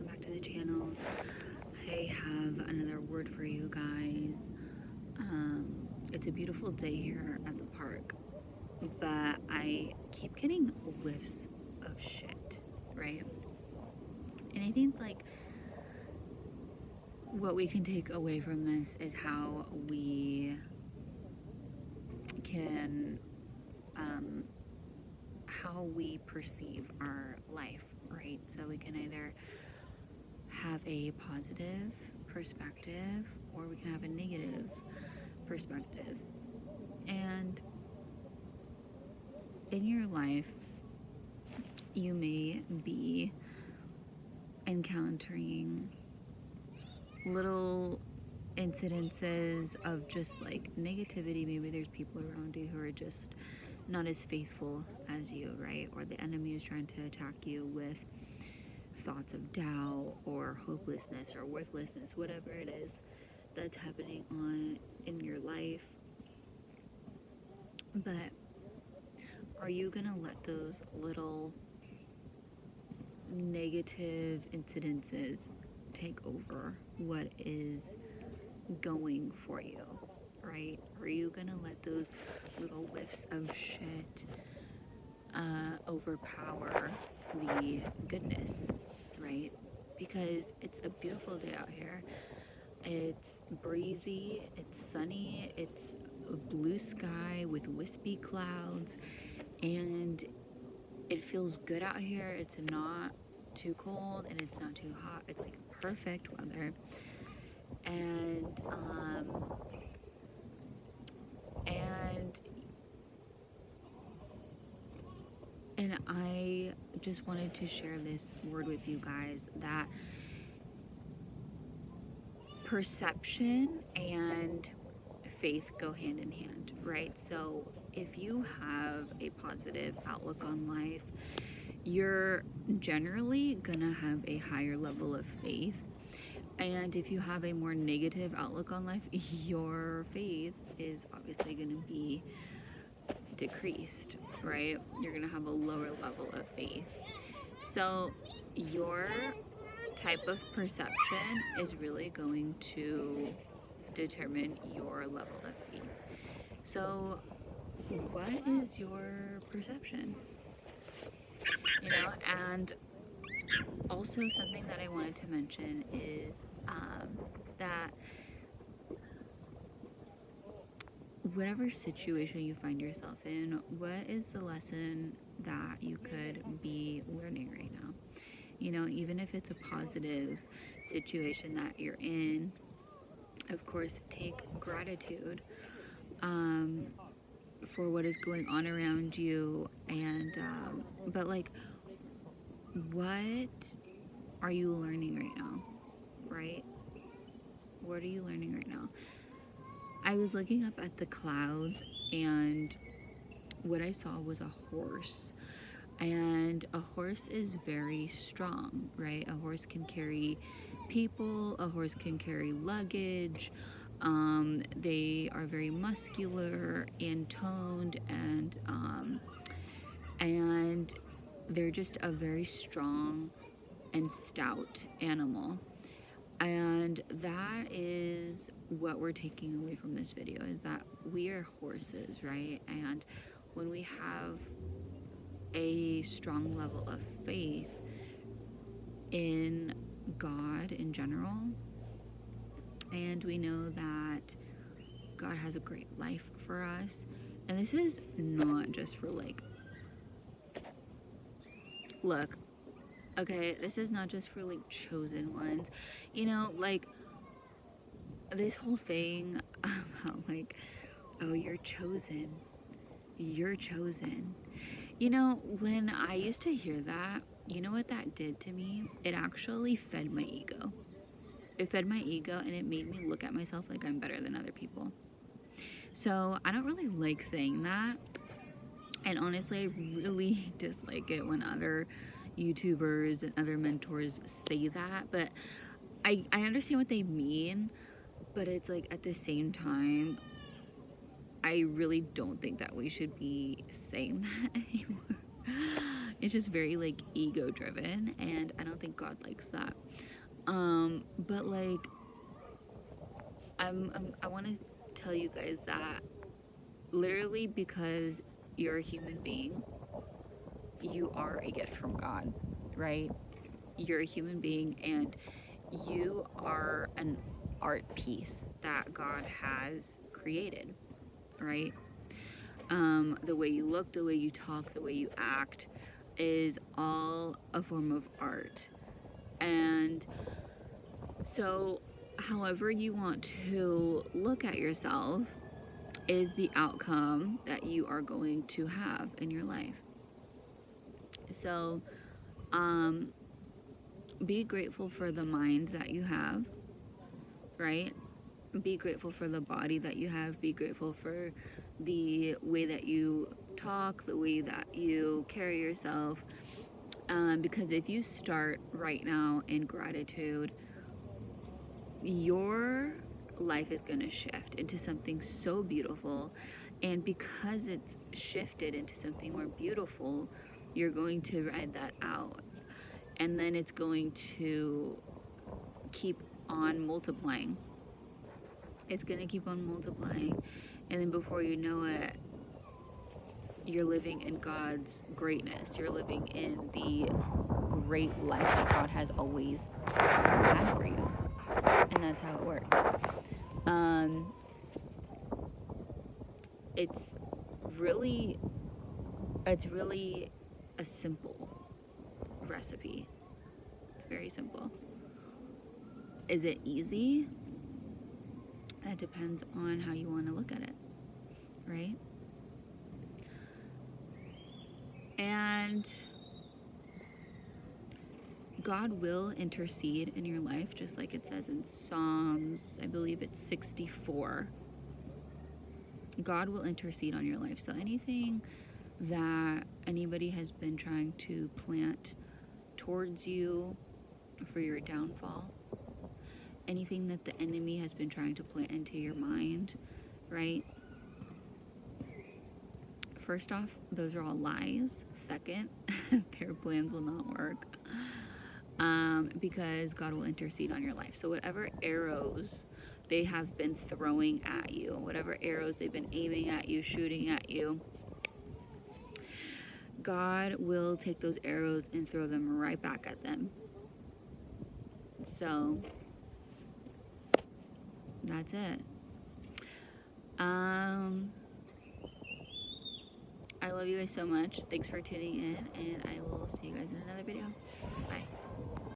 back to the channel. I have another word for you guys. It's a beautiful day here at the park, but I keep getting whiffs of shit, right? And I think like what we can take away from this is how we can how we perceive our life, right? So we can either have a positive perspective or we can have a negative perspective. And in your life, you may be encountering little incidences of just like negativity. Maybe there's people around you who are just not as faithful as you, right? Or the enemy is trying to attack you with thoughts of doubt or hopelessness or worthlessness, whatever it is that's happening on in your life. But are you gonna let those little negative incidences take over what is going for you, right? Are you gonna let those little whiffs of shit overpower the goodness, right? Because it's a beautiful day out here. It's breezy, it's sunny, it's a blue sky with wispy clouds, and it feels good out here. It's not too cold and it's not too hot. It's like perfect weather. And I just wanted to share this word with you guys, that perception and faith go hand in hand, right? So if you have a positive outlook on life, you're generally gonna have a higher level of faith. And if you have a more negative outlook on life, your faith is obviously gonna be decreased, right? You're gonna have a lower level of faith. So your type of perception is really going to determine your level of faith. So what is your perception? You know, and also something that I wanted to mention is that whatever situation you find yourself in, what is the lesson that you could be learning right now? You know, even if it's a positive situation that you're in, of course, take gratitude for what is going on around you, and but like, what are you learning right now, right? What are you learning right now? I was looking up at the clouds and what I saw was a horse. And a horse is very strong, right? A horse can carry people, a horse can carry luggage. They are very muscular and toned, and they're just a very strong and stout animal. And that is what we're taking away from this video, is that we are horses, right? And when we have a strong level of faith in God in general, and we know that God has a great life for us, and this is not just for like, look, okay, this is not just for like chosen ones, you know, like this whole thing about like, oh, you're chosen, you know, when I used to hear that, you know what that did to me? It actually fed my ego. It fed my ego and it made me look at myself like I'm better than other people. So I don't really like saying that. And honestly, I really dislike it when other YouTubers and other mentors say that. But I understand what they mean, but it's like at the same time, I really don't think that we should be saying that anymore. It's just very like ego driven, and I don't think God likes that. But like I want to tell you guys that literally because you're a human being, you are a gift from God, right? You're a human being and you are an art piece that God has created, right? The way you look, the way you talk, the way you act is all a form of art. And so, however you want to look at yourself is the outcome that you are going to have in your life. So, be grateful for the mind that you have, right? Be grateful for the body that you have. Be grateful for the way that you talk, the way that you carry yourself. Because if you start right now in gratitude, your life is going to shift into something so beautiful. And because it's shifted into something more beautiful, you're going to ride that out. And then it's going to keep on multiplying. It's going to keep on multiplying. And then before you know it, you're living in God's greatness. You're living in the great life that God has always had for you. And that's how it works. It's really a simple recipe. It's very simple. Is it easy? That depends on how you want to look at it, right? And God will intercede in your life, just like it says in Psalms, I believe it's 64. God will intercede on your life. So anything that anybody has been trying to plant towards you for your downfall, anything that the enemy has been trying to plant into your mind, right? First off, those are all lies. Second, their plans will not work. Because God will intercede on your life. So whatever arrows they have been throwing at you, whatever arrows they've been aiming at you, shooting at you, God will take those arrows and throw them right back at them. So that's it. I love you guys so much. Thanks for tuning in, and I will see you guys in another video. Bye.